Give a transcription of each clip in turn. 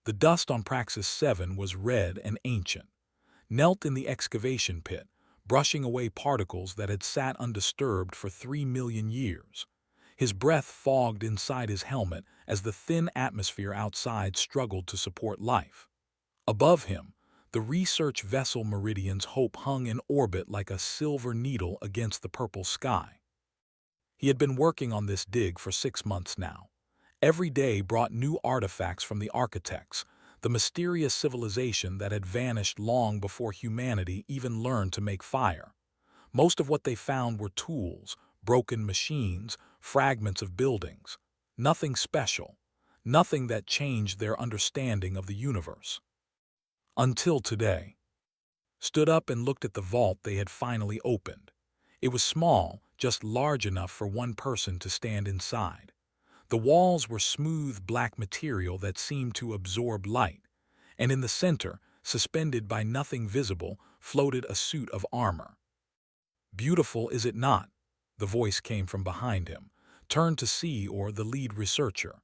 The dust on Praxis 7 was red and ancient. Knelt in the excavation pit, brushing away particles that had sat undisturbed for 3 million years. His breath fogged inside his helmet as the thin atmosphere outside struggled to support life. Above him, the research vessel Meridian's Hope hung in orbit like a silver needle against the purple sky. He had been working on this dig for 6 months now. Every day brought new artifacts from the architects, the mysterious civilization that had vanished long before humanity even learned to make fire. Most of what they found were tools, broken machines, fragments of buildings. Nothing special, nothing that changed their understanding of the universe. Until today. Stood up and looked at the vault they had finally opened. It was small, just large enough for one person to stand inside. The walls were smooth black material that seemed to absorb light, and in the center, suspended by nothing visible, floated a suit of armor. "Beautiful, is it not?" The voice came from behind him. Turned to see the lead researcher.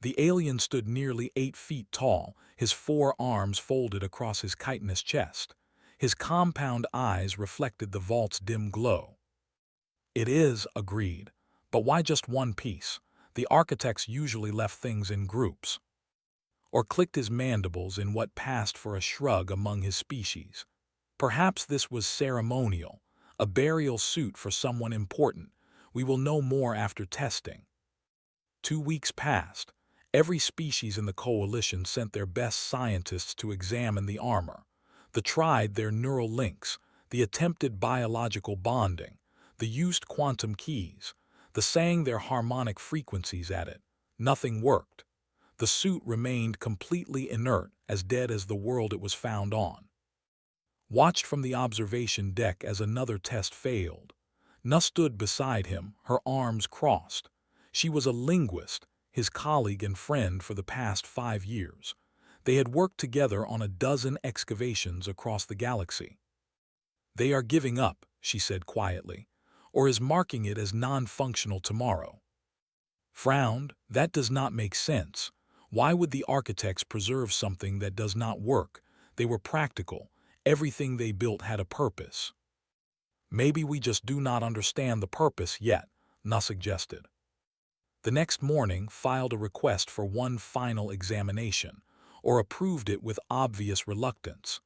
The alien stood nearly 8 feet tall, his 4 arms folded across his chitinous chest. His compound eyes reflected the vault's dim glow. "It is," agreed. "But why just one piece? The architects usually left things in groups." Or clicked his mandibles in what passed for a shrug among his species. Perhaps this was ceremonial, a burial suit for someone important. We will know more after testing. 2 weeks passed. Every species in the coalition sent their best scientists to examine the armor. They tried their neural links, the attempted biological bonding, the used quantum keys, the sang their harmonic frequencies at it. Nothing worked. The suit remained completely inert, as dead as the world it was found on. Watched from the observation deck as another test failed. Na stood beside him, her arms crossed. She was a linguist, his colleague and friend for the past 5 years. They had worked together on a dozen excavations across the galaxy. "They are giving up," she said quietly, "or is marking it as non-functional tomorrow." Frowned. "That does not make sense. Why would the architects preserve something that does not work? They were practical. Everything they built had a purpose." "Maybe we just do not understand the purpose yet," Na suggested. The next morning filed a request for one final examination, or approved it with obvious reluctance.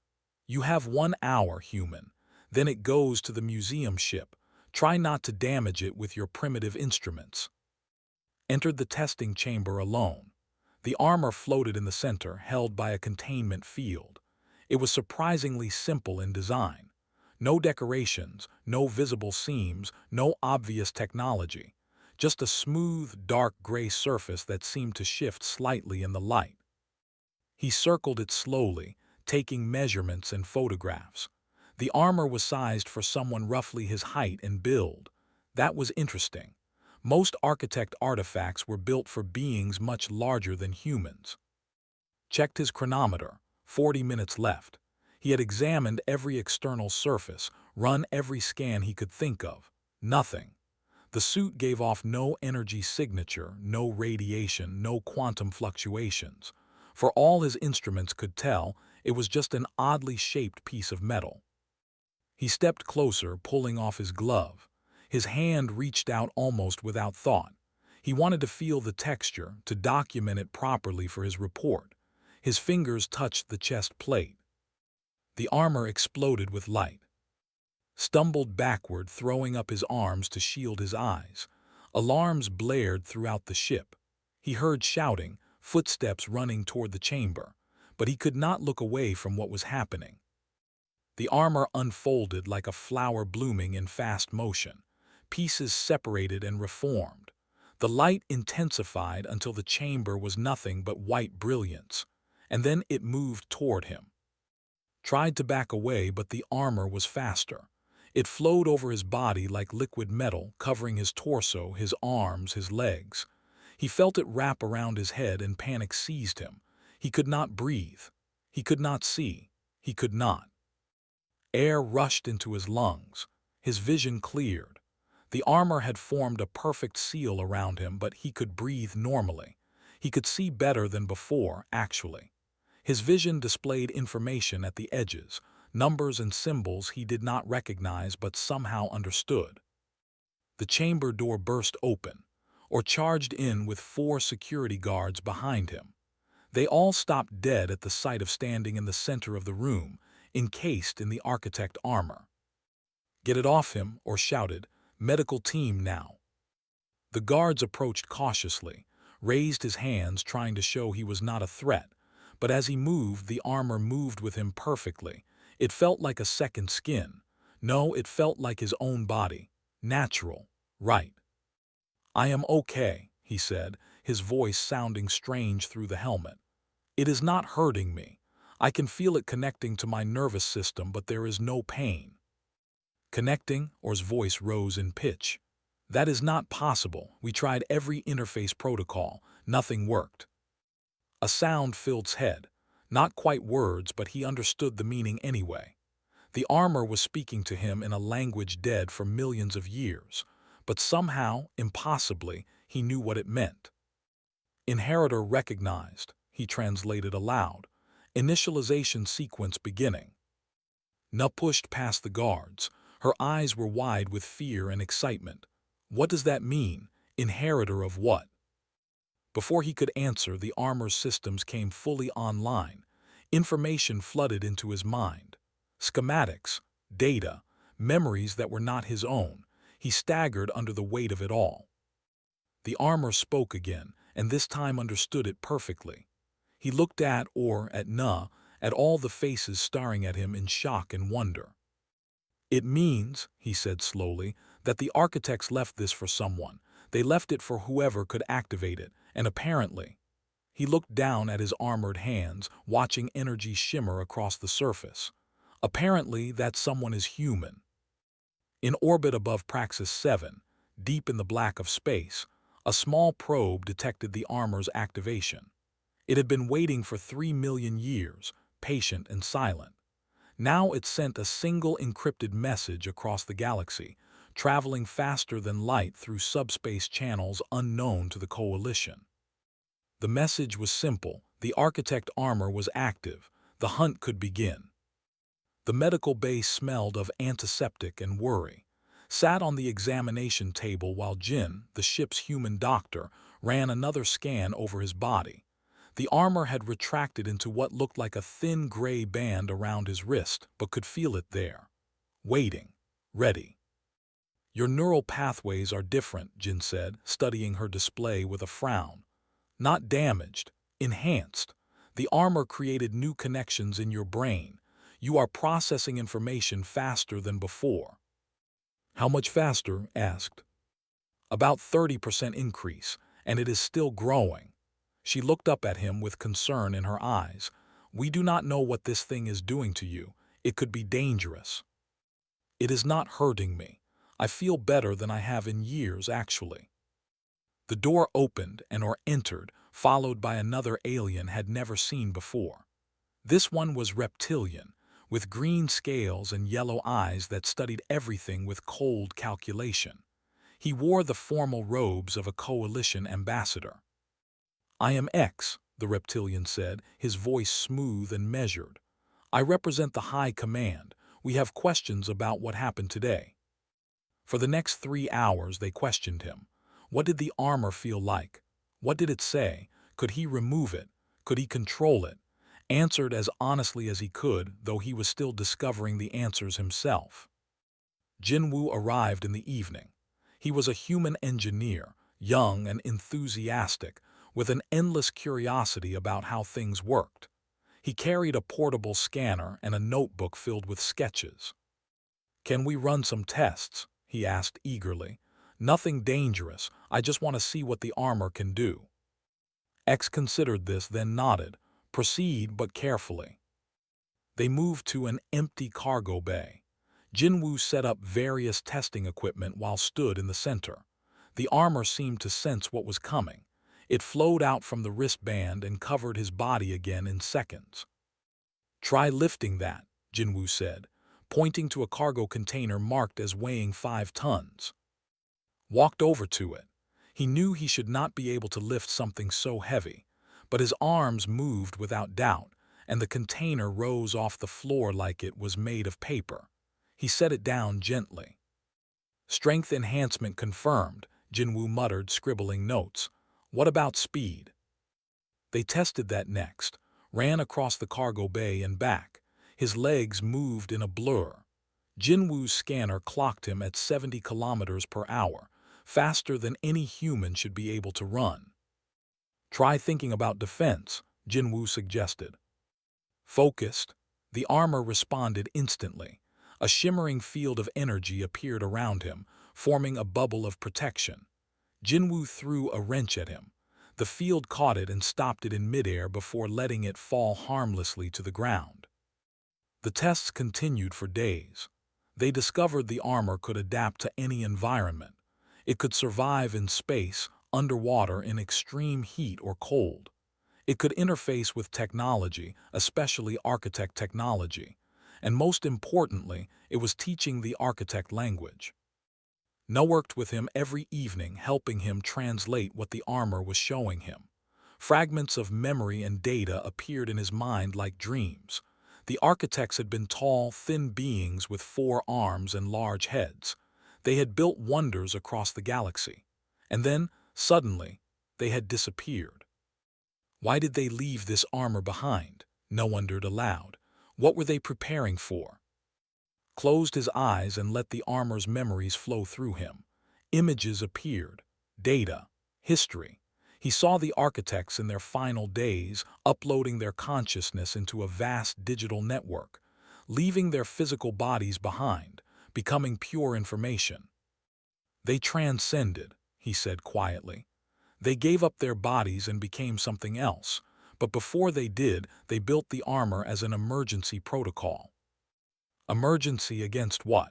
"You have 1 hour, human. Then it goes to the museum ship. Try not to damage it with your primitive instruments." Entered the testing chamber alone. The armor floated in the center, held by a containment field. It was surprisingly simple in design. No decorations, no visible seams, no obvious technology. Just a smooth, dark gray surface that seemed to shift slightly in the light. He circled it slowly, taking measurements and photographs. The armor was sized for someone roughly his height and build. That was interesting. Most architect artifacts were built for beings much larger than humans. Checked his chronometer. 40 minutes left. He had examined every external surface, run every scan he could think of. Nothing. The suit gave off no energy signature, no radiation, no quantum fluctuations. For all his instruments could tell, it was just an oddly shaped piece of metal. He stepped closer, pulling off his glove. His hand reached out almost without thought. He wanted to feel the texture, to document it properly for his report. His fingers touched the chest plate. The armor exploded with light. Stumbled backward, throwing up his arms to shield his eyes. Alarms blared throughout the ship. He heard shouting, footsteps running toward the chamber, but he could not look away from what was happening. The armor unfolded like a flower blooming in fast motion. Pieces separated and reformed. The light intensified until the chamber was nothing but white brilliance, and then it moved toward him. Tried to back away, but the armor was faster. It flowed over his body like liquid metal, covering his torso, his arms, his legs. He felt it wrap around his head and panic seized him. He could not breathe. He could not see. He could not. Air rushed into his lungs. His vision cleared. The armor had formed a perfect seal around him, but he could breathe normally. He could see better than before, actually. His vision displayed information at the edges, numbers and symbols he did not recognize but somehow understood. The chamber door burst open, or charged in with 4 security guards behind him. They all stopped dead at the sight of standing in the center of the room, encased in the architect armor. "Get it off him," or shouted, "Medical team now." The guards approached cautiously, raised his hands trying to show he was not a threat, but as he moved, the armor moved with him perfectly. It felt like a second skin. No, it felt like his own body. Natural. Right. "I am okay," he said, his voice sounding strange through the helmet. "It is not hurting me. I can feel it connecting to my nervous system, but there is no pain." "Connecting?" Or's voice rose in pitch. "That is not possible. We tried every interface protocol. Nothing worked." A sound filled his head. Not quite words, but he understood the meaning anyway. The armor was speaking to him in a language dead for millions of years, but somehow, impossibly, he knew what it meant. "Inheritor recognized," he translated aloud. "Initialization sequence beginning." Na pushed past the guards. Her eyes were wide with fear and excitement. "What does that mean? Inheritor of what?" Before he could answer, the armor's systems came fully online. Information flooded into his mind. Schematics, data, memories that were not his own. He staggered under the weight of it all. The armor spoke again, and this time understood it perfectly. He looked at Na, at all the faces staring at him in shock and wonder. "It means," he said slowly, "that the architects left this for someone. They left it for whoever could activate it, and apparently—" He looked down at his armored hands, watching energy shimmer across the surface. "Apparently that someone is human." In orbit above Praxis 7, deep in the black of space, a small probe detected the armor's activation. It had been waiting for 3 million years, patient and silent. Now it sent a single encrypted message across the galaxy, traveling faster than light through subspace channels unknown to the Coalition. The message was simple: the architect armor was active, the hunt could begin. The medical bay smelled of antiseptic and worry. Sat on the examination table while Jin, the ship's human doctor, ran another scan over his body. The armor had retracted into what looked like a thin gray band around his wrist, but could feel it there. Waiting. Ready. "Your neural pathways are different," Jin said, studying her display with a frown. "Not damaged. Enhanced. The armor created new connections in your brain. You are processing information faster than before." "How much faster?" asked. "About 30% increase, and it is still growing." She looked up at him with concern in her eyes. "We do not know what this thing is doing to you. It could be dangerous." "It is not hurting me. I feel better than I have in years, actually." The door opened and entered, followed by another alien had never seen before. This one was reptilian, with green scales and yellow eyes that studied everything with cold calculation. He wore the formal robes of a Coalition ambassador. "I am X," the reptilian said, his voice smooth and measured. "I represent the High Command. We have questions about what happened today." For the next 3 hours they questioned him. What did the armor feel like? What did it say? Could he remove it? Could he control it? Answered as honestly as he could, though he was still discovering the answers himself. Jinwoo arrived in the evening. He was a human engineer, young and enthusiastic, with an endless curiosity about how things worked. He carried a portable scanner and a notebook filled with sketches. "Can we run some tests?" he asked eagerly. "Nothing dangerous. I just want to see what the armor can do." X considered this, then nodded. "Proceed, but carefully." They moved to an empty cargo bay. Jinwoo set up various testing equipment while stood in the center. The armor seemed to sense what was coming. It flowed out from the wristband and covered his body again in seconds. "Try lifting that," Jinwoo said, pointing to a cargo container marked as weighing 5 tons. Walked over to it. He knew he should not be able to lift something so heavy, but his arms moved without doubt, and the container rose off the floor like it was made of paper. He set it down gently. Strength enhancement confirmed, Jinwoo muttered, scribbling notes. What about speed? They tested that next, ran across the cargo bay and back. His legs moved in a blur. Jinwoo's scanner clocked him at 70 kilometers per hour, faster than any human should be able to run. Try thinking about defense, Jinwoo suggested. Focused, the armor responded instantly. A shimmering field of energy appeared around him, forming a bubble of protection. Jinwoo threw a wrench at him. The field caught it and stopped it in midair before letting it fall harmlessly to the ground. The tests continued for days. They discovered the armor could adapt to any environment. It could survive in space, underwater, in extreme heat or cold. It could interface with technology, especially architect technology. And most importantly, it was teaching the architect language. No worked with him every evening, helping him translate what the armor was showing him. Fragments of memory and data appeared in his mind like dreams. The architects had been tall, thin beings with 4 arms and large heads. They had built wonders across the galaxy. And then, suddenly, they had disappeared. Why did they leave this armor behind? No wondered aloud. What were they preparing for? Closed his eyes and let the armor's memories flow through him. Images appeared. Data. History. He saw the architects in their final days, uploading their consciousness into a vast digital network, leaving their physical bodies behind, becoming pure information. They transcended, he said quietly. They gave up their bodies and became something else, but before they did, they built the armor as an emergency protocol. Emergency against what?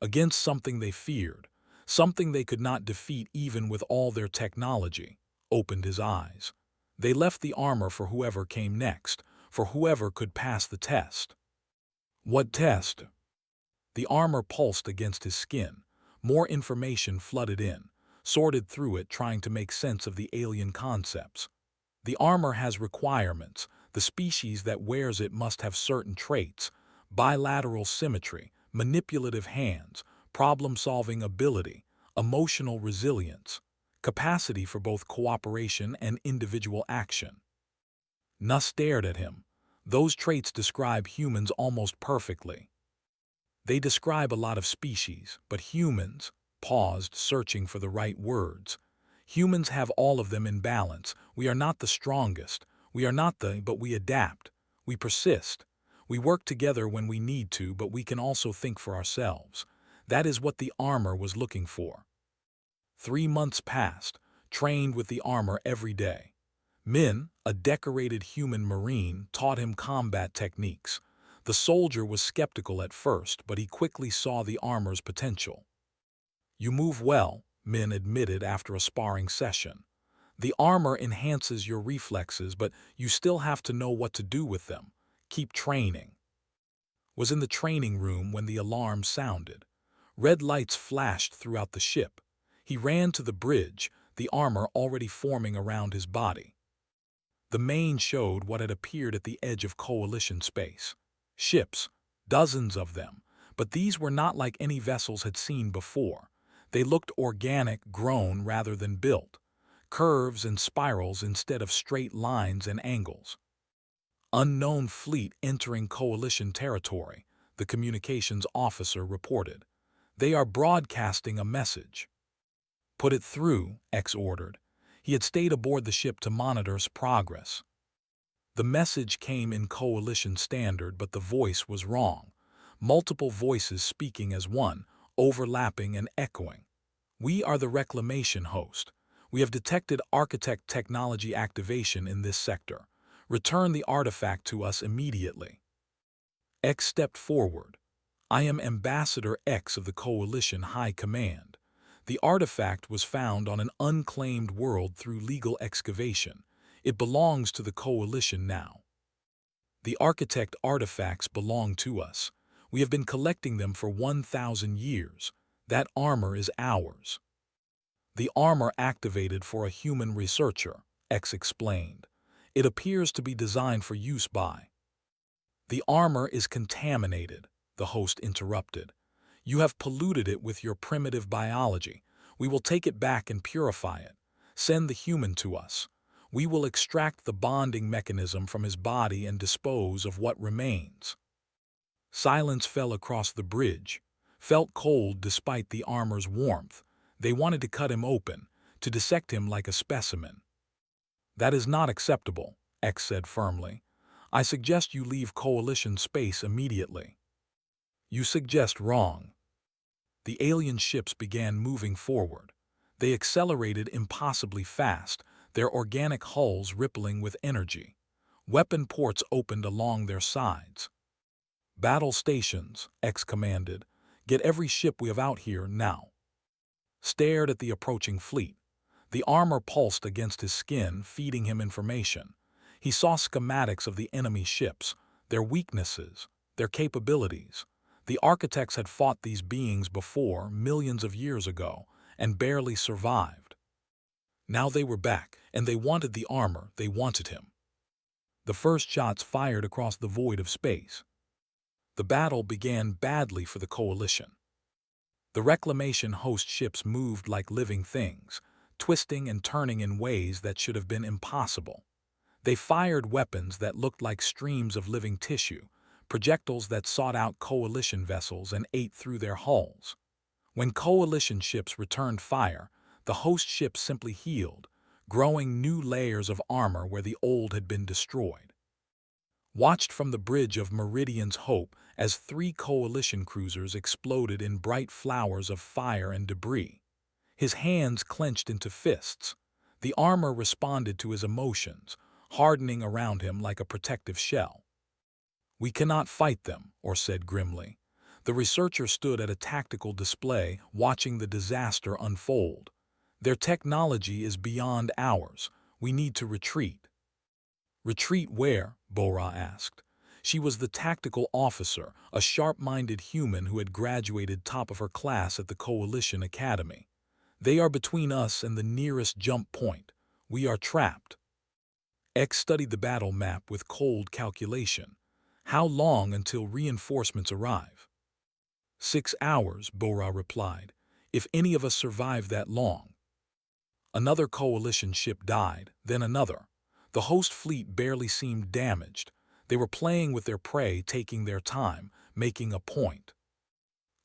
Against something they feared, something they could not defeat even with all their technology. Opened his eyes. They left the armor for whoever came next, for whoever could pass the test. What test? The armor pulsed against his skin. More information flooded in, sorted through it, trying to make sense of the alien concepts. The armor has requirements. The species that wears it must have certain traits: bilateral symmetry, manipulative hands, problem-solving ability, emotional resilience, capacity for both cooperation and individual action. Nuss stared at him. Those traits describe humans almost perfectly. They describe a lot of species, but humans, paused, searching for the right words. Humans have all of them in balance. We are not the strongest. We are not but we adapt. We persist. We work together when we need to, but we can also think for ourselves. That is what the armor was looking for. 3 months passed, trained with the armor every day. Min, a decorated human marine, taught him combat techniques. The soldier was skeptical at first, but he quickly saw the armor's potential. You move well, Min admitted after a sparring session. The armor enhances your reflexes, but you still have to know what to do with them. Keep training. Was in the training room when the alarm sounded. Red lights flashed throughout the ship. He ran to the bridge, the armor already forming around his body. The main showed what had appeared at the edge of Coalition space. Ships, dozens of them, but these were not like any vessels had seen before. They looked organic, grown rather than built. Curves and spirals instead of straight lines and angles. Unknown fleet entering Coalition territory, the communications officer reported. They are broadcasting a message. Put it through, X ordered. He had stayed aboard the ship to monitor progress. The message came in Coalition standard, but the voice was wrong. Multiple voices speaking as one, overlapping and echoing. We are the reclamation host. We have detected architect technology activation in this sector. Return the artifact to us immediately. X stepped forward. I am Ambassador X of the Coalition High Command. The artifact was found on an unclaimed world through legal excavation. It belongs to the Coalition now. The architect artifacts belong to us. We have been collecting them for 1,000 years. That armor is ours. The armor activated for a human researcher, X explained. It appears to be designed for use by. The armor is contaminated, the host interrupted. You have polluted it with your primitive biology. We will take it back and purify it. Send the human to us. We will extract the bonding mechanism from his body and dispose of what remains. Silence fell across the bridge, felt cold despite the armor's warmth. They wanted to cut him open, to dissect him like a specimen. That is not acceptable, X said firmly. I suggest you leave Coalition space immediately. You suggest wrong. The alien ships began moving forward. They accelerated impossibly fast, their organic hulls rippling with energy. Weapon ports opened along their sides. Battle stations, X commanded. Get every ship we have out here now. Stared at the approaching fleet. The armor pulsed against his skin, feeding him information. He saw schematics of the enemy ships, their weaknesses, their capabilities. The architects had fought these beings before, millions of years ago, and barely survived. Now they were back, and they wanted the armor, they wanted him. The first shots fired across the void of space. The battle began badly for the Coalition. The reclamation host ships moved like living things, twisting and turning in ways that should have been impossible. They fired weapons that looked like streams of living tissue, projectiles that sought out Coalition vessels and ate through their hulls. When Coalition ships returned fire, the host ships simply healed, growing new layers of armor where the old had been destroyed. Watched from the bridge of Meridian's Hope as 3 Coalition cruisers exploded in bright flowers of fire and debris. His hands clenched into fists. The armor responded to his emotions, hardening around him like a protective shell. We cannot fight them, Or said grimly. The researcher stood at a tactical display, watching the disaster unfold. Their technology is beyond ours. We need to retreat. Retreat where? Bora asked. She was the tactical officer, a sharp-minded human who had graduated top of her class at the Coalition Academy. They are between us and the nearest jump point. We are trapped. X studied the battle map with cold calculation. How long until reinforcements arrive? 6 hours, Bora replied, if any of us survive that long. Another Coalition ship died, then another. The host fleet barely seemed damaged. They were playing with their prey, taking their time, making a point.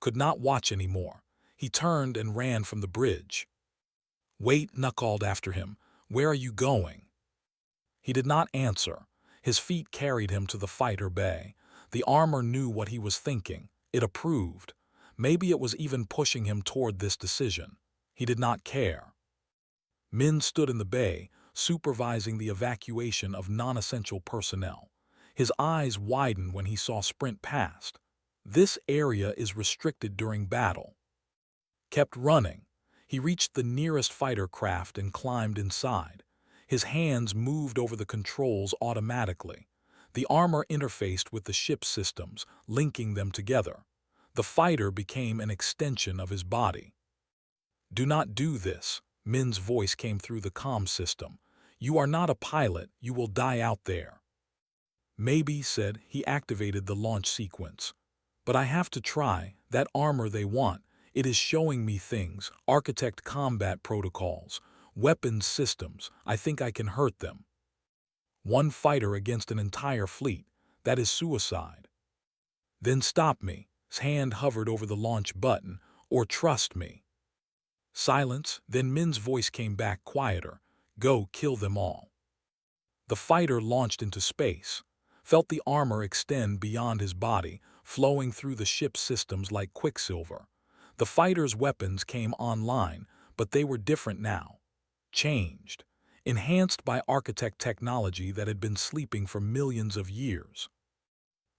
Could not watch anymore. He turned and ran from the bridge. Wait, Nuck called after him. Where are you going? He did not answer. His feet carried him to the fighter bay. The armor knew what he was thinking. It approved. Maybe it was even pushing him toward this decision. He did not care. Min stood in the bay, supervising the evacuation of non-essential personnel. His eyes widened when he saw Sprint past. This area is restricted during battle. Kept running. He reached the nearest fighter craft and climbed inside. His hands moved over the controls automatically. The armor interfaced with the ship's systems, linking them together. The fighter became an extension of his body. Do not do this, Min's voice came through the comm system. You are not a pilot, you will die out there. Maybe, said, he activated the launch sequence. But I have to try, that armor they want. It is showing me things, architect combat protocols, weapons systems. I think I can hurt them. One fighter against an entire fleet, that is suicide. Then stop me, his hand hovered over the launch button, or trust me. Silence, then Min's voice came back quieter. Go kill them all. The fighter launched into space, felt the armor extend beyond his body, flowing through the ship's systems like quicksilver. The fighter's weapons came online, but they were different now. Changed. Enhanced by architect technology that had been sleeping for millions of years.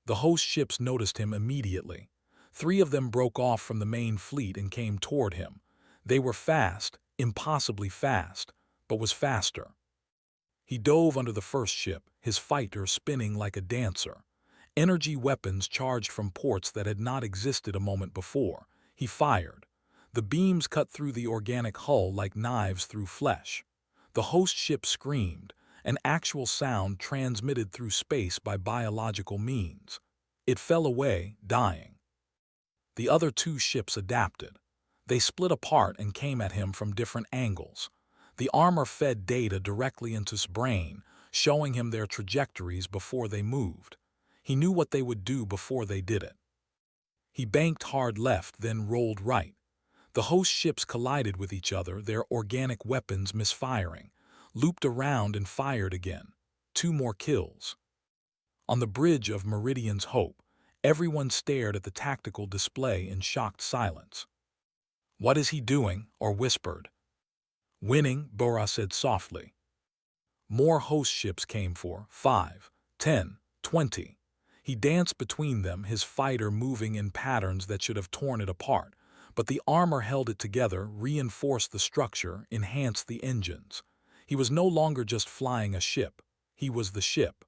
The host ships noticed him immediately. 3 of them broke off from the main fleet and came toward him. They were fast, impossibly fast, but was faster. He dove under the first ship, his fighter spinning like a dancer. Energy weapons charged from ports that had not existed a moment before. He fired. The beams cut through the organic hull like knives through flesh. The host ship screamed. an actual sound transmitted through space by biological means. It fell away, dying. The other two ships adapted. They split apart and came at him from different angles. The armor fed data directly into his brain, showing him their trajectories before they moved. He knew what they would do before they did it. He banked hard left, then rolled right. The host ships collided with each other, their organic weapons misfiring, looped around and fired again. 2 more kills. On the bridge of Meridian's Hope, everyone stared at the tactical display in shocked silence. "What is he doing?" or whispered. "Winning," Bora said softly. More host ships came for 5, 10, 20. He danced between them, his fighter moving in patterns that should have torn it apart, but the armor held it together, reinforced the structure, enhanced the engines. He was no longer just flying a ship. He was the ship.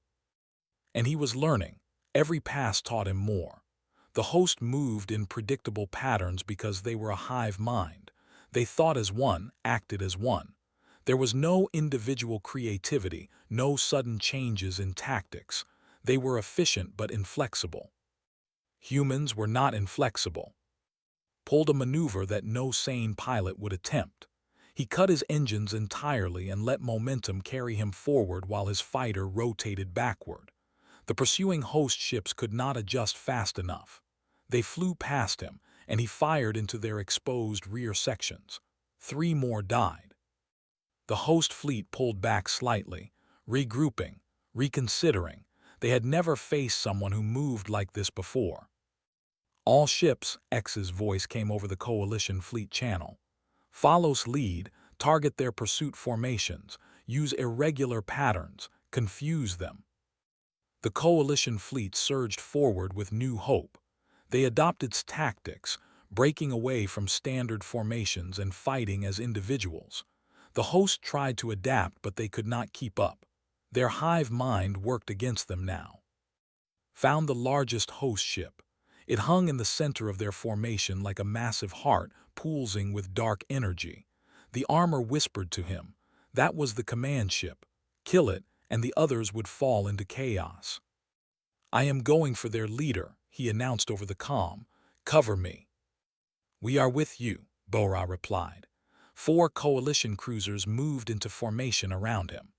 And he was learning. Every pass taught him more. The host moved in predictable patterns because they were a hive mind. They thought as one, acted as one. There was no individual creativity, no sudden changes in tactics. They were efficient but inflexible. Humans were not inflexible. Pulled a maneuver that no sane pilot would attempt. He cut his engines entirely and let momentum carry him forward while his fighter rotated backward. The pursuing host ships could not adjust fast enough. They flew past him, and he fired into their exposed rear sections. 3 more died. The host fleet pulled back slightly, regrouping, reconsidering. They had never faced someone who moved like this before. "All ships," X's voice came over the Coalition fleet channel. "Follows lead, target their pursuit formations, use irregular patterns, confuse them." The Coalition fleet surged forward with new hope. They adopted its tactics, breaking away from standard formations and fighting as individuals. The host tried to adapt, but they could not keep up. Their hive mind worked against them now. Found the largest host ship. It hung in the center of their formation like a massive heart pulsing with dark energy. The armor whispered to him. That was the command ship. Kill it, and the others would fall into chaos. "I am going for their leader," he announced over the comm. "Cover me." "We are with you," Bora replied. 4 Coalition cruisers moved into formation around him.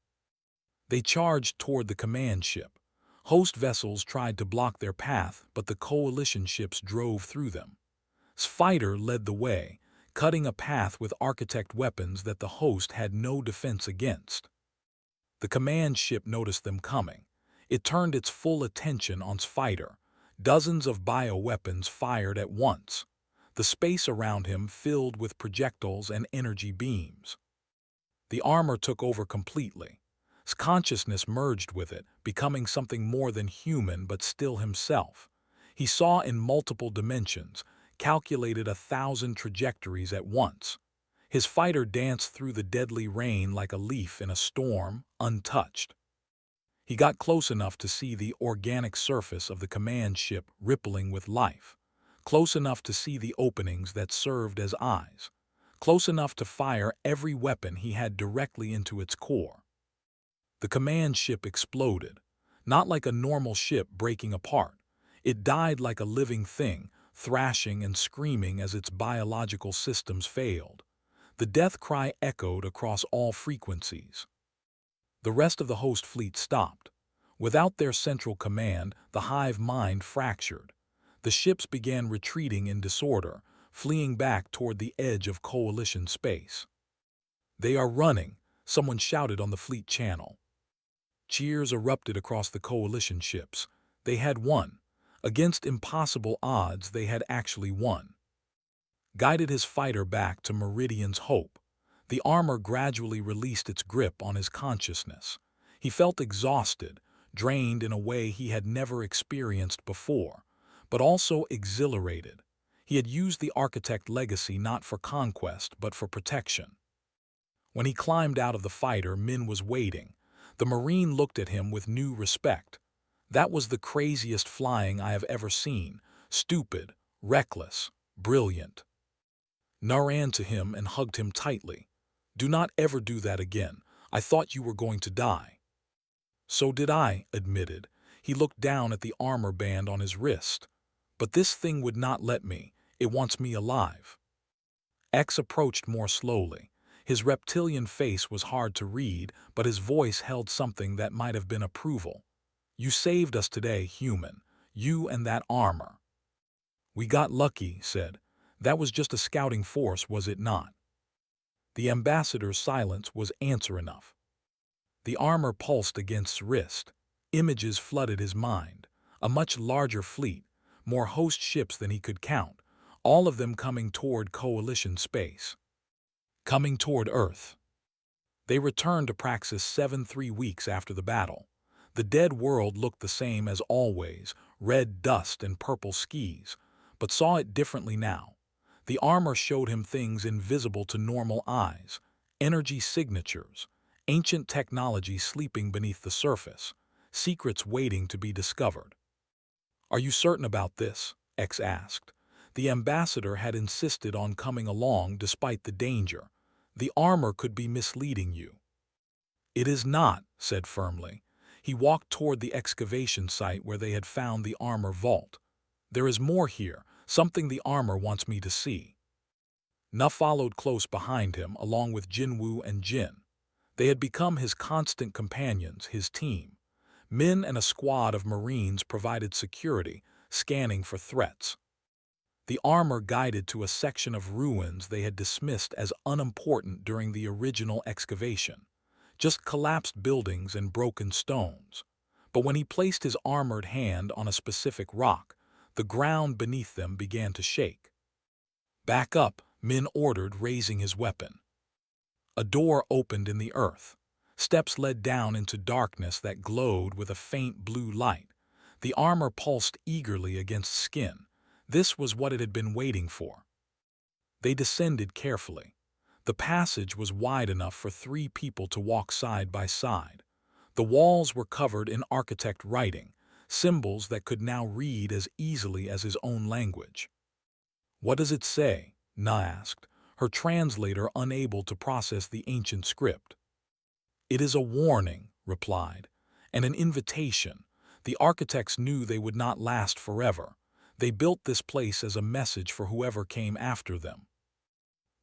They charged toward the command ship. Host vessels tried to block their path, but the Coalition ships drove through them. Fighter led the way, cutting a path with architect weapons that the host had no defense against. The command ship noticed them coming. It turned its full attention on Fighter. Dozens of bioweapons fired at once. The space around him filled with projectiles and energy beams. The armor took over completely. His consciousness merged with it, becoming something more than human but still himself. He saw in multiple dimensions, calculated 1,000 trajectories at once. His fighter danced through the deadly rain like a leaf in a storm, untouched. He got close enough to see the organic surface of the command ship rippling with life, close enough to see the openings that served as eyes, close enough to fire every weapon he had directly into its core. The command ship exploded, not like a normal ship breaking apart. It died like a living thing, thrashing and screaming as its biological systems failed. The death cry echoed across all frequencies. The rest of the host fleet stopped. Without their central command, the hive mind fractured. The ships began retreating in disorder, fleeing back toward the edge of Coalition space. "They are running," someone shouted on the fleet channel. Cheers erupted across the Coalition ships. They had won. Against impossible odds, they had actually won. Guided his fighter back to Meridian's Hope. The armor gradually released its grip on his consciousness. He felt exhausted, drained in a way he had never experienced before, but also exhilarated. He had used the architect legacy not for conquest, but for protection. When he climbed out of the fighter, Min was waiting. The Marine looked at him with new respect. "That was the craziest flying I have ever seen. Stupid, reckless, brilliant." Na ran to him and hugged him tightly. "Do not ever do that again. I thought you were going to die." So did I, admitted. He looked down at the armor band on his wrist. But this thing would not let me. It wants me alive. X approached more slowly. His reptilian face was hard to read, but his voice held something that might have been approval. You saved us today, human. You and that armor. We got lucky, said. That was just a scouting force, was it not? The ambassador's silence was answer enough. The armor pulsed against his wrist. Images flooded his mind. A much larger fleet, more host ships than he could count, all of them coming toward Coalition space. Coming toward Earth. They returned to Praxis 3 weeks after the battle. The dead world looked the same as always, red dust and purple skis, but saw it differently now. The armor showed him things invisible to normal eyes, energy signatures, ancient technology sleeping beneath the surface, secrets waiting to be discovered. Are you certain about this? X asked. The ambassador had insisted on coming along despite the danger. The armor could be misleading you. It is not, said firmly. He walked toward the excavation site where they had found the armor vault. There is more here, something the armor wants me to see. Na followed close behind him, along with Jinwoo and Jin. They had become his constant companions, his team. Min and a squad of Marines provided security, scanning for threats. The armor guided to a section of ruins they had dismissed as unimportant during the original excavation. Just collapsed buildings and broken stones. But when he placed his armored hand on a specific rock, the ground beneath them began to shake. Back up, Min ordered, raising his weapon. A door opened in the earth. Steps led down into darkness that glowed with a faint blue light. The armor pulsed eagerly against skin. This was what it had been waiting for. They descended carefully. The passage was wide enough for 3 people to walk side by side. The walls were covered in architect writing, symbols that could now read as easily as his own language. What does it say? Na asked, her translator unable to process the ancient script. It is a warning, replied, and an invitation. The architects knew they would not last forever. They built this place as a message for whoever came after them.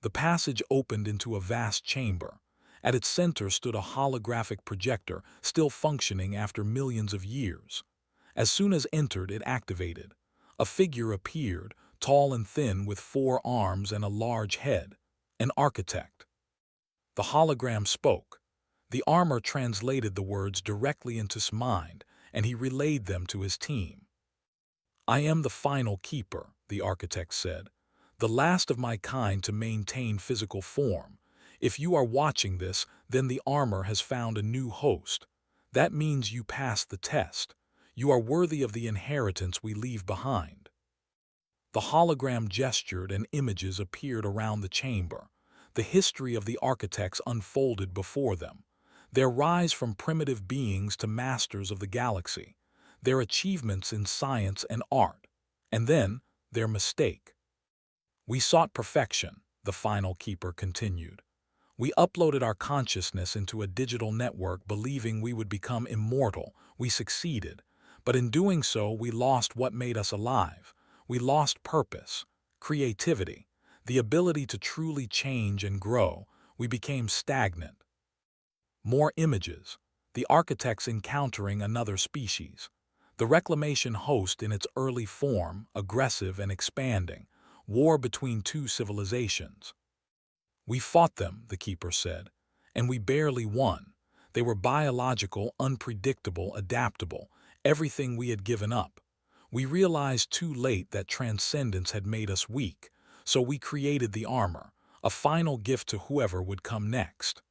The passage opened into a vast chamber. At its center stood a holographic projector, still functioning after millions of years. As soon as entered, it activated. A figure appeared, tall and thin with 4 arms and a large head. An architect. The hologram spoke. The armor translated the words directly into his mind, and he relayed them to his team. I am the final keeper, the architect said, the last of my kind to maintain physical form. If you are watching this, then the armor has found a new host. That means you passed the test. You are worthy of the inheritance we leave behind. The hologram gestured and images appeared around the chamber. The history of the architects unfolded before them. Their rise from primitive beings to masters of the galaxy. Their achievements in science and art, and then their mistake. We sought perfection, the final keeper continued. We uploaded our consciousness into a digital network believing we would become immortal. We succeeded, but in doing so we lost what made us alive. We lost purpose, creativity, the ability to truly change and grow. We became stagnant. More images, the architects encountering another species. The reclamation host in its early form, aggressive and expanding, war between 2 civilizations. We fought them, the keeper said, and we barely won. They were biological, unpredictable, adaptable, everything we had given up. We realized too late that transcendence had made us weak, so we created the armor, a final gift to whoever would come next.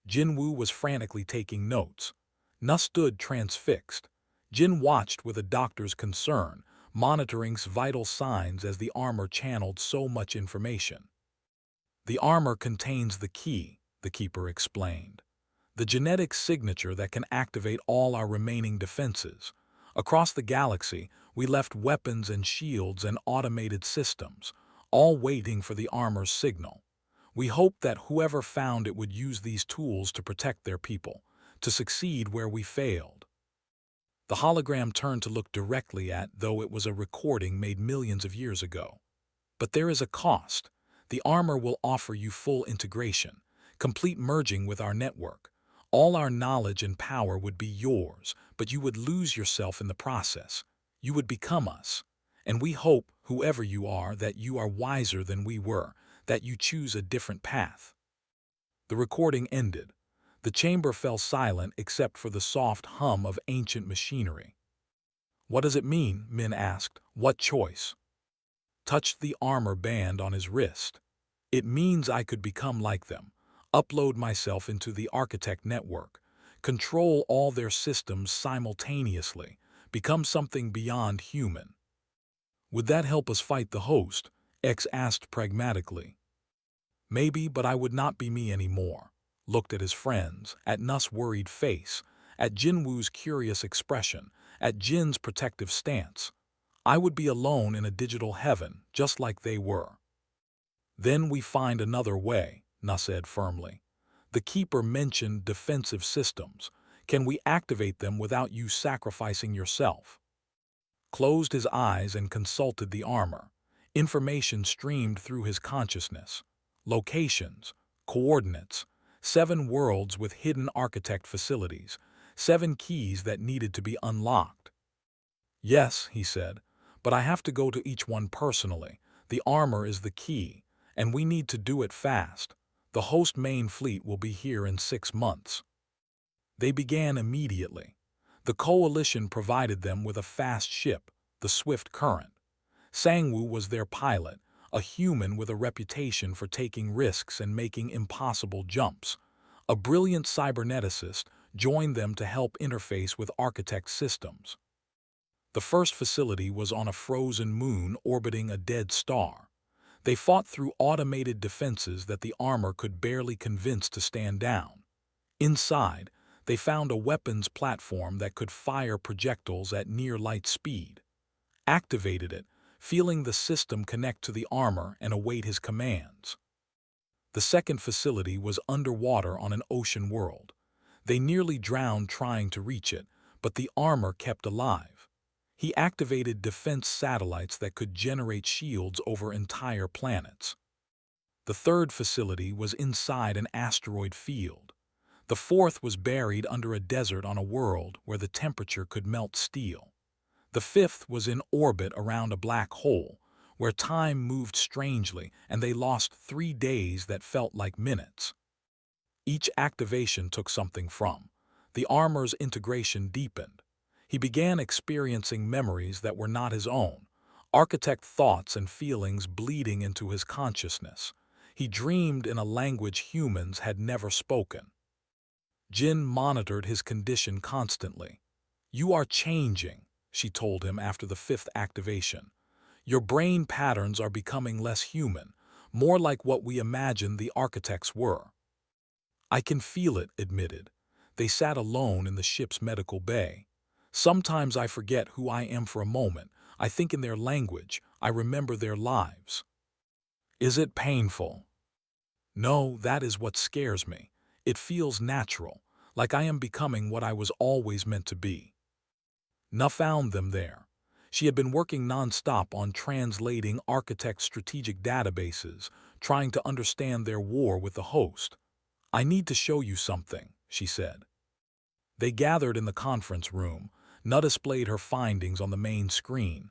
Jinwoo was frantically taking notes. Na stood transfixed. Jin watched with a doctor's concern, monitoring vital signs as the armor channeled so much information. The armor contains the key, the keeper explained. The genetic signature that can activate all our remaining defenses. Across the galaxy, we left weapons and shields and automated systems, all waiting for the armor's signal. We hoped that whoever found it would use these tools to protect their people, to succeed where we failed. The hologram turned to look directly at, though it was a recording made millions of years ago. But there is a cost. The armor will offer you full integration, complete merging with our network. All our knowledge and power would be yours, but you would lose yourself in the process. You would become us. And we hope, whoever you are, that you are wiser than we were, that you choose a different path. The recording ended. The chamber fell silent except for the soft hum of ancient machinery. "What does it mean?" Min asked. "What choice?" Touched the armor band on his wrist. "It means I could become like them, upload myself into the architect network, control all their systems simultaneously, become something beyond human." "Would that help us fight the host?" X asked pragmatically. "Maybe, but I would not be me anymore." Looked at his friends, at Nuss' worried face, at Jinwoo's curious expression, at Jin's protective stance. I would be alone in a digital heaven, just like they were. "Then we find another way," Nuss said firmly. "The Keeper mentioned defensive systems. Can we activate them without you sacrificing yourself?" Closed his eyes and consulted the armor. Information streamed through his consciousness. Locations, coordinates, 7 worlds with hidden architect facilities, 7 keys that needed to be unlocked. "Yes," he said, "but I have to go to each one personally. The armor is the key, and we need to do it fast. The host main fleet will be here in 6 months." They began immediately. The coalition provided them with a fast ship, the Swift Current. Sangwoo was their pilot, a human with a reputation for taking risks and making impossible jumps. A brilliant cyberneticist joined them to help interface with architect systems. The first facility was on a frozen moon orbiting a dead star. They fought through automated defenses that the armor could barely convince to stand down. Inside, they found a weapons platform that could fire projectiles at near light speed. Activated it, feeling the system connect to the armor and await his commands. The second facility was underwater on an ocean world. They nearly drowned trying to reach it, but the armor kept alive. He activated defense satellites that could generate shields over entire planets. The third facility was inside an asteroid field. The fourth was buried under a desert on a world where the temperature could melt steel. The fifth was in orbit around a black hole, where time moved strangely and they lost 3 days that felt like minutes. Each activation took something from. The armor's integration deepened. He began experiencing memories that were not his own, architect thoughts and feelings bleeding into his consciousness. He dreamed in a language humans had never spoken. Jin monitored his condition constantly. "You are changing," she told him after the 5th activation. "Your brain patterns are becoming less human, more like what we imagined the architects were." "I can feel it," admitted. They sat alone in the ship's medical bay. "Sometimes I forget who I am for a moment. I think in their language. I remember their lives." "Is it painful?" "No, that is what scares me. It feels natural, like I am becoming what I was always meant to be." Na found them there. She had been working non-stop on translating architect strategic databases, trying to understand their war with the host. "I need to show you something," she said. They gathered in the conference room. Na displayed her findings on the main screen.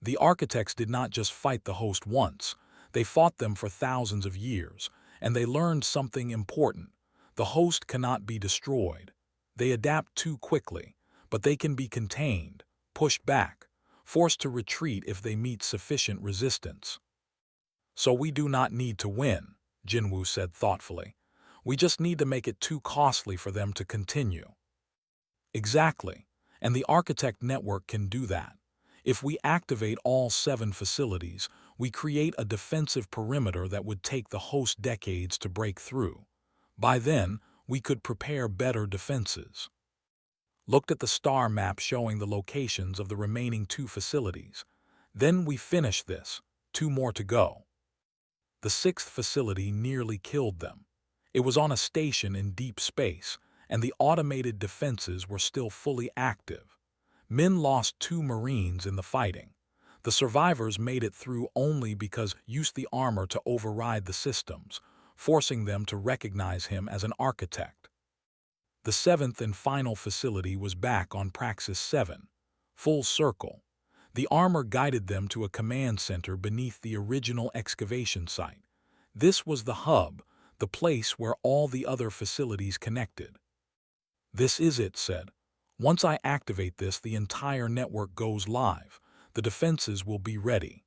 The architects did not just fight the host once. They fought them for thousands of years, and they learned something important. The host cannot be destroyed. They adapt too quickly, but they can be contained, pushed back, forced to retreat if they meet sufficient resistance. "So we do not need to win," Jinwoo said thoughtfully. "We just need to make it too costly for them to continue." "Exactly, and the architect network can do that. If we activate all 7 facilities, we create a defensive perimeter that would take the host decades to break through. By then, we could prepare better defenses." Looked at the star map showing the locations of the remaining 2 facilities. "Then we finish this. 2 more to go." The 6th facility nearly killed them. It was on a station in deep space, and the automated defenses were still fully active. Men lost 2 Marines in the fighting. The survivors made it through only because used the armor to override the systems, forcing them to recognize him as an architect. The seventh and final facility was back on Praxis 7, full circle. The armor guided them to a command center beneath the original excavation site. This was the hub, the place where all the other facilities connected. "This is it," said. "Once I activate this, the entire network goes live. The defenses will be ready."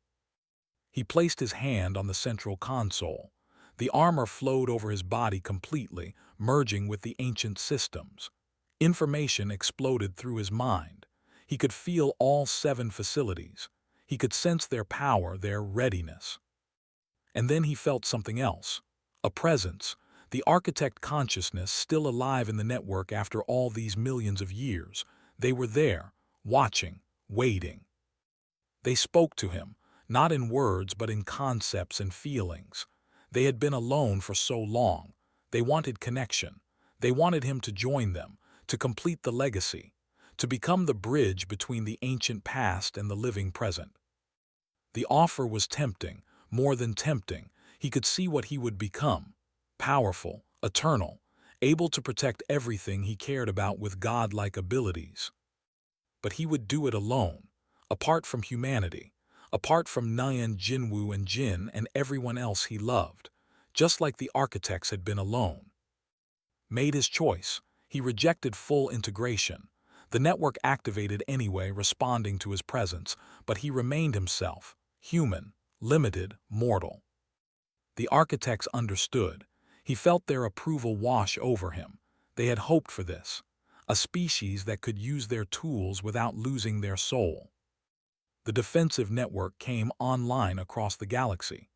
He placed his hand on the central console. The armor flowed over his body completely, merging with the ancient systems. Information exploded through his mind. He could feel all 7 facilities. He could sense their power, their readiness. And then he felt something else. A presence. The architect consciousness still alive in the network after all these millions of years. They were there, watching, waiting. They spoke to him, not in words but in concepts and feelings. They had been alone for so long. They wanted connection. They wanted him to join them, to complete the legacy, to become the bridge between the ancient past and the living present. The offer was tempting, more than tempting. He could see what he would become: powerful, eternal, able to protect everything he cared about with godlike abilities. But he would do it alone, apart from humanity, apart from Nyan, Jinwu, and Jin and everyone else he loved, just like the architects had been alone. Made his choice. He rejected full integration. The network activated anyway, responding to his presence, but he remained himself, human, limited, mortal. The architects understood. He felt their approval wash over him. They had hoped for this, a species that could use their tools without losing their soul. The defensive network came online across the galaxy.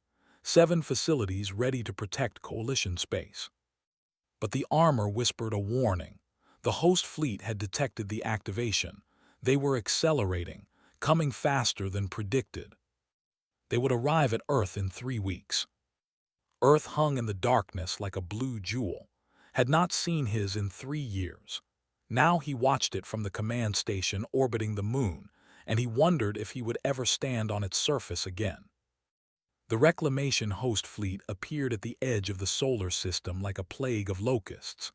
7 facilities ready to protect Coalition space. But the armor whispered a warning. The host fleet had detected the activation. They were accelerating, coming faster than predicted. They would arrive at Earth in 3 weeks. Earth hung in the darkness like a blue jewel, had not seen his in 3 years. Now he watched it from the command station orbiting the moon, and he wondered if he would ever stand on its surface again. The reclamation host fleet appeared at the edge of the solar system like a plague of locusts.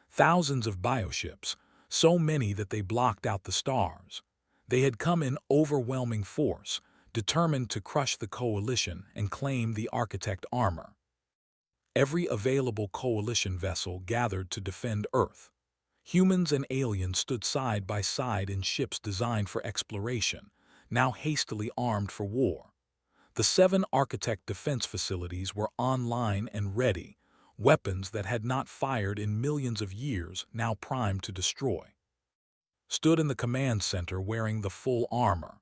Thousands of bioships, so many that they blocked out the stars. They had come in overwhelming force, determined to crush the Coalition and claim the architect armor. Every available Coalition vessel gathered to defend Earth. Humans and aliens stood side by side in ships designed for exploration, now hastily armed for war. The 7 architect defense facilities were online and ready, weapons that had not fired in millions of years now primed to destroy. Stood in the command center wearing the full armor.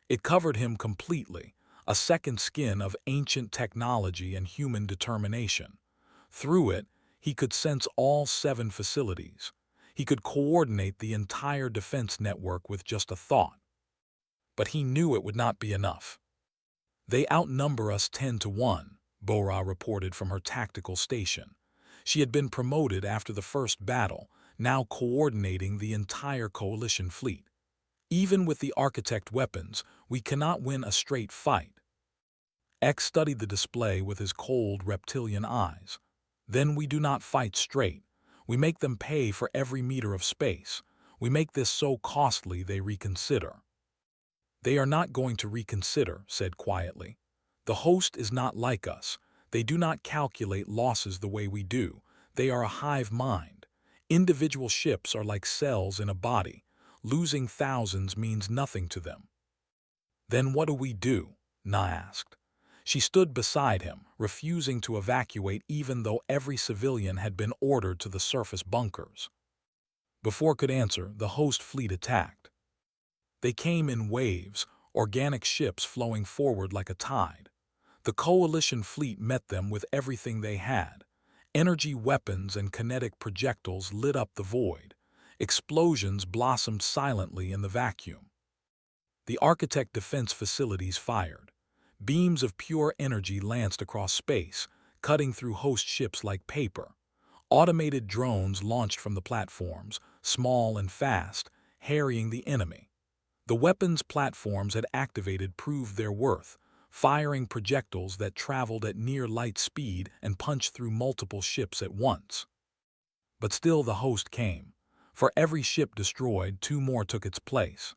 It covered him completely, a second skin of ancient technology and human determination. Through it, he could sense all 7 facilities. He could coordinate the entire defense network with just a thought. But he knew it would not be enough. "They outnumber us 10-1, Bora reported from her tactical station. She had been promoted after the first battle, now coordinating the entire Coalition fleet. "Even with the architect weapons, we cannot win a straight fight." X studied the display with his cold reptilian eyes. "Then we do not fight straight. We make them pay for every meter of space. We make this so costly they reconsider." "They are not going to reconsider," said quietly. "The host is not like us. They do not calculate losses the way we do. They are a hive mind. Individual ships are like cells in a body. Losing thousands means nothing to them." "Then what do we do?" Na asked. She stood beside him, refusing to evacuate even though every civilian had been ordered to the surface bunkers. Before could answer, the host fleet attacked. They came in waves, organic ships flowing forward like a tide. The Coalition fleet met them with everything they had. Energy weapons and kinetic projectiles lit up the void. Explosions blossomed silently in the vacuum. The architect defense facilities fired. Beams of pure energy lanced across space, cutting through host ships like paper. Automated drones launched from the platforms, small and fast, harrying the enemy. The weapons platforms had activated proved their worth, firing projectiles that traveled at near light speed and punched through multiple ships at once. But still the host came. For every ship destroyed, two more took its place.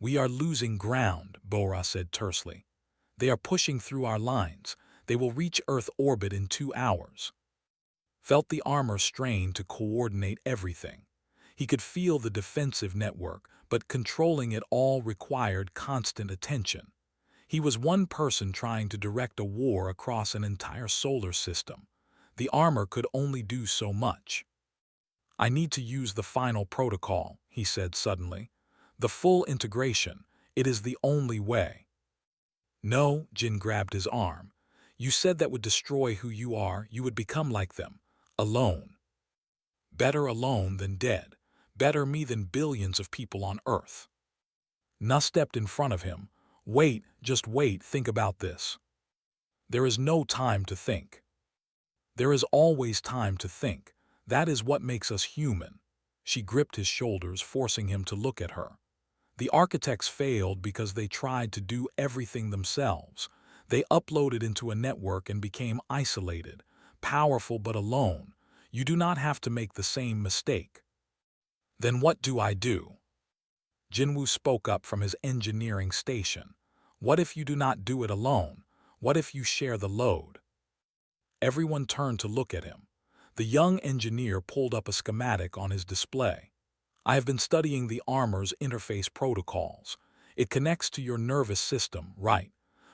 "We are losing ground," Bora said tersely. "They are pushing through our lines. They will reach Earth orbit in 2 hours." Felt the armor strain to coordinate everything. He could feel the defensive network, but controlling it all required constant attention. He was one person trying to direct a war across an entire solar system. The armor could only do so much. "I need to use the final protocol," he said suddenly. "The full integration. It is the only way." "No," Jin grabbed his arm. "You said that would destroy who you are. You would become like them. Alone. Better alone than dead. Better me than billions of people on Earth." Na stepped in front of him. "Wait, just wait, think about this." "There is no time to think." "There is always time to think. That is what makes us human." She gripped his shoulders, forcing him to look at her. "The architects failed because they tried to do everything themselves. They uploaded into a network and became isolated, powerful but alone. You do not have to make the same mistake." "Then what do I do?" Jinwoo spoke up from his engineering station. "What if you do not do it alone? What if you share the load?" Everyone turned to look at him. The young engineer pulled up a schematic on his display. "I have been studying the armor's interface protocols. It connects to your nervous system, right?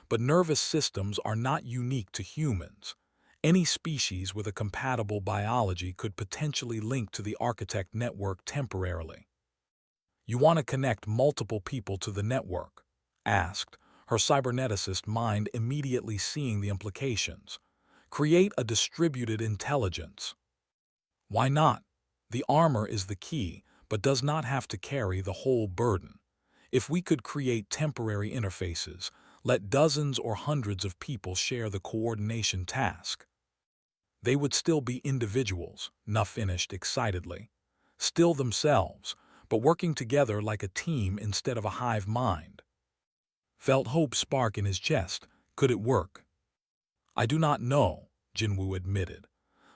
But nervous systems are not unique to humans. Any species with a compatible biology could potentially link to the architect network temporarily." "You want to connect multiple people to the network?" asked, her cyberneticist mind immediately seeing the implications. "Create a distributed intelligence." "Why not? The armor is the key, but does not have to carry the whole burden. If we could create temporary interfaces, let dozens or hundreds of people share the coordination task." "They would still be individuals," Na finished excitedly. "Still themselves, but working together like a team instead of a hive mind." Felt hope spark in his chest. Could it work? "I do not know," Jinwoo admitted.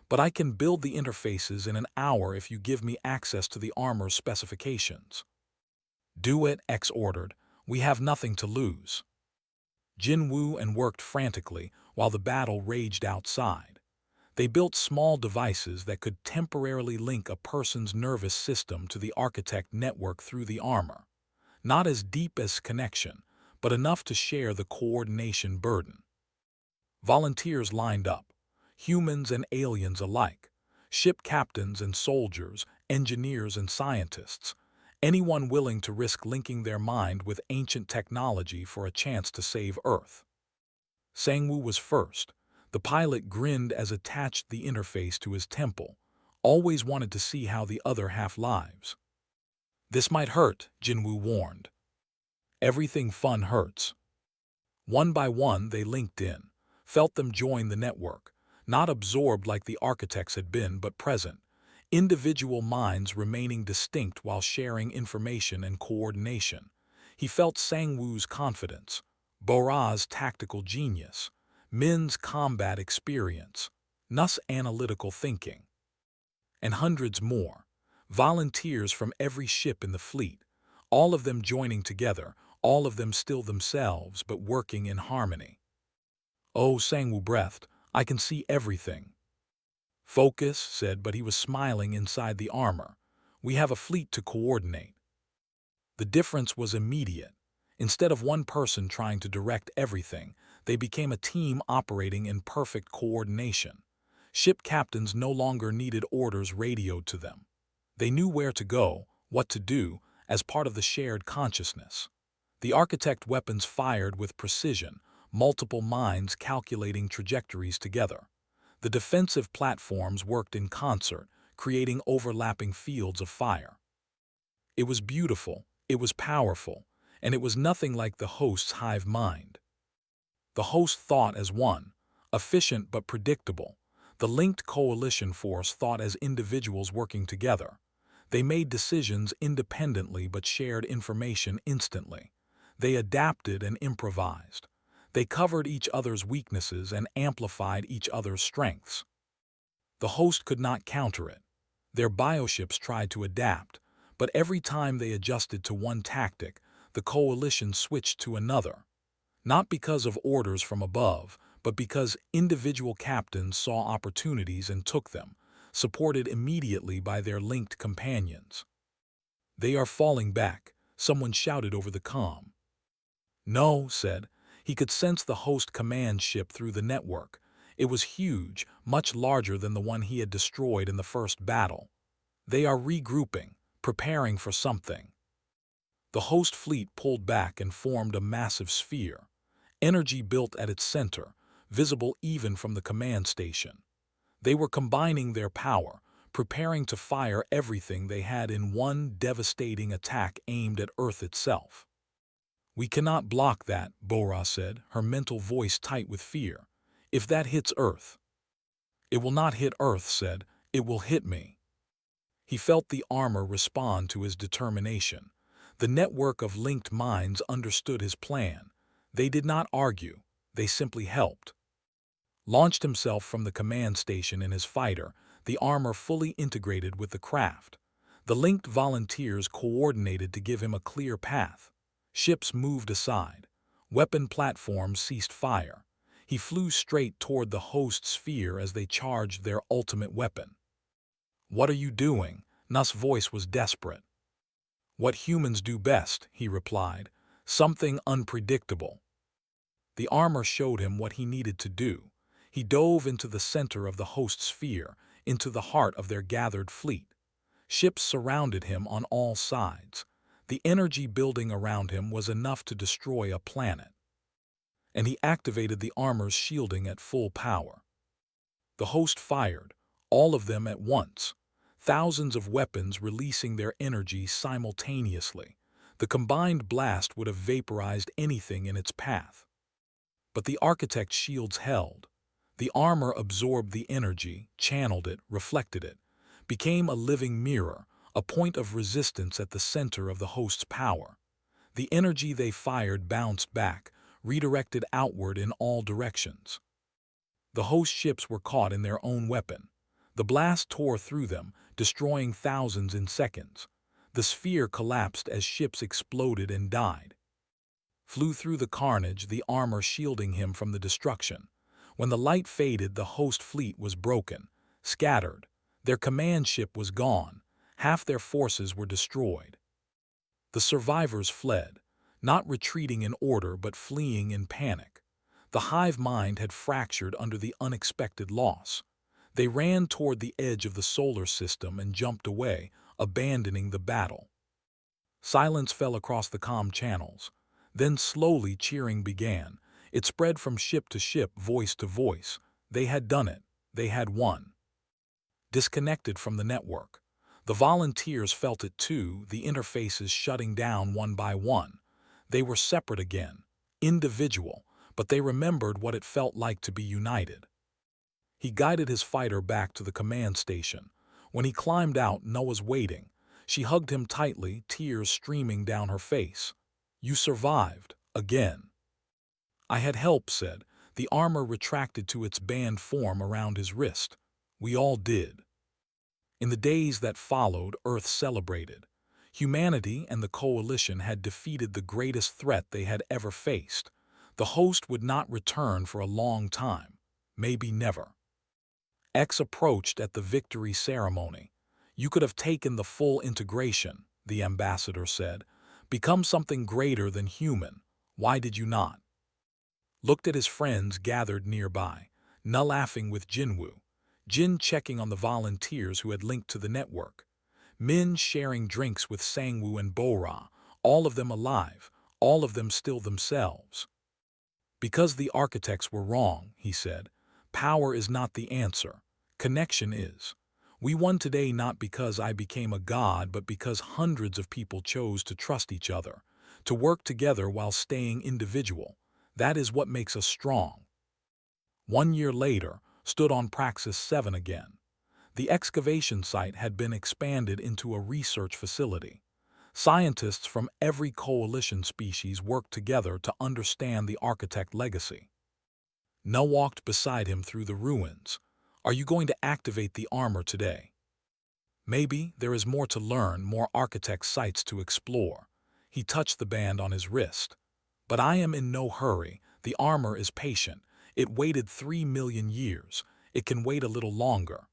"But I can build the interfaces in an hour if you give me access to the armor's specifications." "Do it," X ordered. "We have nothing to lose." Jinwoo and worked frantically while the battle raged outside. They built small devices that could temporarily link a person's nervous system to the architect network through the armor. Not as deep as connection, but enough to share the coordination burden. Volunteers lined up, humans and aliens alike, ship captains and soldiers, engineers and scientists, anyone willing to risk linking their mind with ancient technology for a chance to save Earth. Sangwoo was first. The pilot grinned as attached the interface to his temple, always wanted to see how the other half lives. "This might hurt," Jinwoo warned. "Everything fun hurts." One by one they linked in, felt them join the network, not absorbed like the architects had been, but present, individual minds remaining distinct while sharing information and coordination. He felt Sangwoo's confidence, Bora's tactical genius, Min's combat experience, Nu's analytical thinking. And hundreds more, volunteers from every ship in the fleet, all of them joining together, all of them still themselves but working in harmony. "Oh," Sangwoo breathed, "I can see everything." "Focus," said, but he was smiling inside the armor. "We have a fleet to coordinate." The difference was immediate. Instead of one person trying to direct everything, they became a team operating in perfect coordination. Ship captains no longer needed orders radioed to them. They knew where to go, what to do, as part of the shared consciousness. The architect weapons fired with precision, multiple minds calculating trajectories together. The defensive platforms worked in concert, creating overlapping fields of fire. It was beautiful, it was powerful, and it was nothing like the host's hive mind. The host thought as one, efficient but predictable. The linked coalition force thought as individuals working together. They made decisions independently but shared information instantly. They adapted and improvised. They covered each other's weaknesses and amplified each other's strengths. The host could not counter it. Their bioships tried to adapt, but every time they adjusted to one tactic, the coalition switched to another. Not because of orders from above, but because individual captains saw opportunities and took them, supported immediately by their linked companions. "They are falling back," someone shouted over the comm. "No," said. He could sense the host command ship through the network. It was huge, much larger than the one he had destroyed in the first battle. "They are regrouping, preparing for something." The host fleet pulled back and formed a massive sphere. Energy built at its center, visible even from the command station. They were combining their power, preparing to fire everything they had in one devastating attack aimed at Earth itself. "We cannot block that," Bora said, her mental voice tight with fear. "If that hits Earth—" "It will not hit Earth," said. "It will hit me." He felt the armor respond to his determination. The network of linked minds understood his plan. They did not argue, they simply helped. Launched himself from the command station in his fighter, the armor fully integrated with the craft. The linked volunteers coordinated to give him a clear path. Ships moved aside. Weapon platforms ceased fire. He flew straight toward the host sphere as they charged their ultimate weapon. "What are you doing?" Nuss' voice was desperate. "What humans do best," he replied. "Something unpredictable." The armor showed him what he needed to do. He dove into the center of the host sphere, into the heart of their gathered fleet. Ships surrounded him on all sides. The energy building around him was enough to destroy a planet. And he activated the armor's shielding at full power. The host fired, all of them at once. Thousands of weapons releasing their energy simultaneously. The combined blast would have vaporized anything in its path. But the architect's shields held. The armor absorbed the energy, channeled it, reflected it, became a living mirror, a point of resistance at the center of the host's power. The energy they fired bounced back, redirected outward in all directions. The host ships were caught in their own weapon. The blast tore through them, destroying thousands in seconds. The sphere collapsed as ships exploded and died. Flew through the carnage, the armor shielding him from the destruction. When the light faded, the host fleet was broken, scattered. Their command ship was gone. Half their forces were destroyed. The survivors fled, not retreating in order but fleeing in panic. The hive mind had fractured under the unexpected loss. They ran toward the edge of the solar system and jumped away, abandoning the battle. Silence fell across the comm channels. Then slowly cheering began. It spread from ship to ship, voice to voice. They had done it. They had won. Disconnected from the network. The volunteers felt it too, the interfaces shutting down one by one. They were separate again, individual, but they remembered what it felt like to be united. He guided his fighter back to the command station. When he climbed out, Noah's waiting. She hugged him tightly, tears streaming down her face. "You survived, again." "I had help," said. The armor retracted to its band form around his wrist. "We all did." In the days that followed, Earth celebrated. Humanity and the Coalition had defeated the greatest threat they had ever faced. The host would not return for a long time, maybe never. X approached at the victory ceremony. "You could have taken the full integration," the ambassador said. "Become something greater than human. Why did you not?" Looked at his friends gathered nearby, Na laughing with Jinwoo, Jin checking on the volunteers who had linked to the network, Min sharing drinks with Sangwoo and Bora, all of them alive, all of them still themselves. "Because the architects were wrong," he said. "Power is not the answer. Connection is. We won today not because I became a god, but because hundreds of people chose to trust each other, to work together while staying individual. That is what makes us strong." 1 year later, stood on Praxis 7 again. The excavation site had been expanded into a research facility. Scientists from every coalition species worked together to understand the architect legacy. Nell walked beside him through the ruins. Are you going to activate the armor today? Maybe there is more to learn, more architect sites to explore. He touched the band on his wrist. But I am in no hurry. The armor is patient. It waited 3 million years. It can wait a little longer.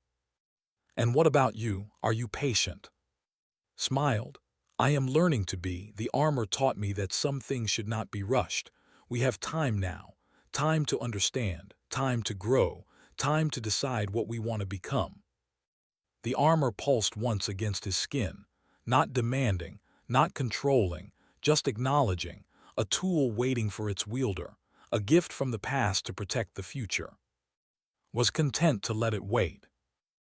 And what about you? Are you patient? Smiled. I am learning to be. The armor taught me that some things should not be rushed. We have time now. Time to understand. Time to grow. Time to decide what we want to become. The armor pulsed once against his skin. Not demanding, not controlling, just acknowledging. A tool waiting for its wielder. A gift from the past to protect the future. Was content to let it wait.